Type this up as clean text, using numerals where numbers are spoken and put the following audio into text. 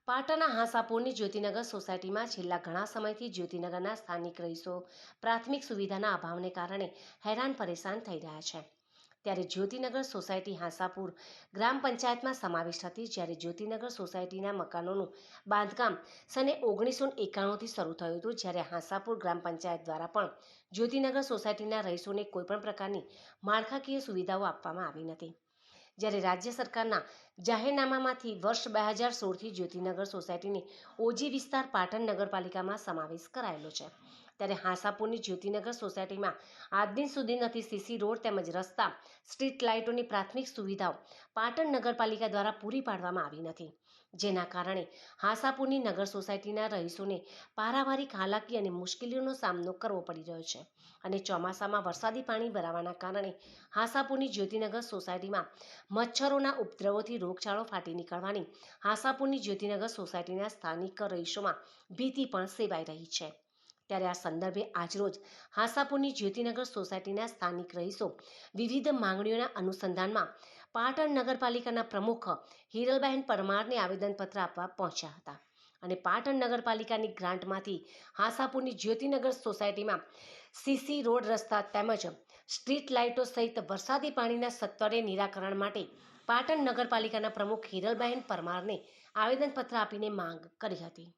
પાટણના હાંસાપુરની જ્યોતિનગર સોસાયટીમાં છેલ્લા ઘણા સમયથી જ્યોતિનગરના સ્થાનિક રહીશો પ્રાથમિક સુવિધાના અભાવને કારણે હેરાન પરેશાન થઈ રહ્યા છે। ત્યારે જ્યોતિનગર સોસાયટી હાંસાપુર ગ્રામ પંચાયતમાં સમાવિષ્ટ હતી, જ્યારે જ્યોતિનગર સોસાયટીના મકાનોનું બાંધકામ સને 1991થી શરૂ થયું હતું, જ્યારે હાંસાપુર ગ્રામ પંચાયત દ્વારા પણ જ્યોતિનગર સોસાયટીના રહીશોને કોઈપણ પ્રકારની માળખાકીય સુવિધાઓ આપવામાં આવી નથી। જ્યારે રાજ્ય સરકારના જાહેરનામામાંથી વર્ષ 2016થી જ્યોતિનગર સોસાયટીને ઓજી વિસ્તાર પાટણ નગરપાલિકામાં સમાવેશ કરાયેલો છે, ત્યારે હાંસાપુરની જ્યોતિનગર સોસાયટીમાં આજ દિન સુધી નથી સીસી રોડ તેમજ રસ્તા, સ્ટ્રીટ લાઇટોની પ્રાથમિક સુવિધાઓ પાટણ નગરપાલિકા દ્વારા પૂરી પાડવામાં આવી નથી, જેના કારણે હાંસાપુરની નગર સોસાયટીના રહીશોને પારાવારિક હાલાકી અને મુશ્કેલીઓનો સામનો કરવો પડી રહ્યો છે। અને ચોમાસામાં વરસાદી પાણી ભરાવાના કારણે હાંસાપુરની જ્યોતિનગર સોસાયટીમાં મચ્છરોના ઉપદ્રવોથી રોગચાળો ફાટી નીકળવાની હાંસાપુરની જ્યોતિનગર સોસાયટીના સ્થાનિક રહીશોમાં ભીતિ પણ સેવાઈ રહી છે। ત્યારે આ સંદર્ભે આજરોજ હાંસાપુરની જ્યોતિનગર સોસાયટીના સ્થાનિક રહીશો વિવિધ માંગણીઓના અનુસંધાનમાં પાટણ નગરપાલિકાના પ્રમુખ હિરલબહેન પરમારને આવેદનપત્ર આપવા પહોંચ્યા હતા અને પાટણ નગરપાલિકાની ગ્રાન્ટમાંથી હાંસાપુરની જ્યોતિનગર સોસાયટીમાં સીસી રોડ, રસ્તા તેમજ સ્ટ્રીટ લાઇટો સહિત વરસાદી પાણીના સત્વરે નિરાકરણ માટે પાટણ નગરપાલિકાના પ્રમુખ હિરલબહેન પરમારને આવેદનપત્ર આપીને માંગ કરી હતી।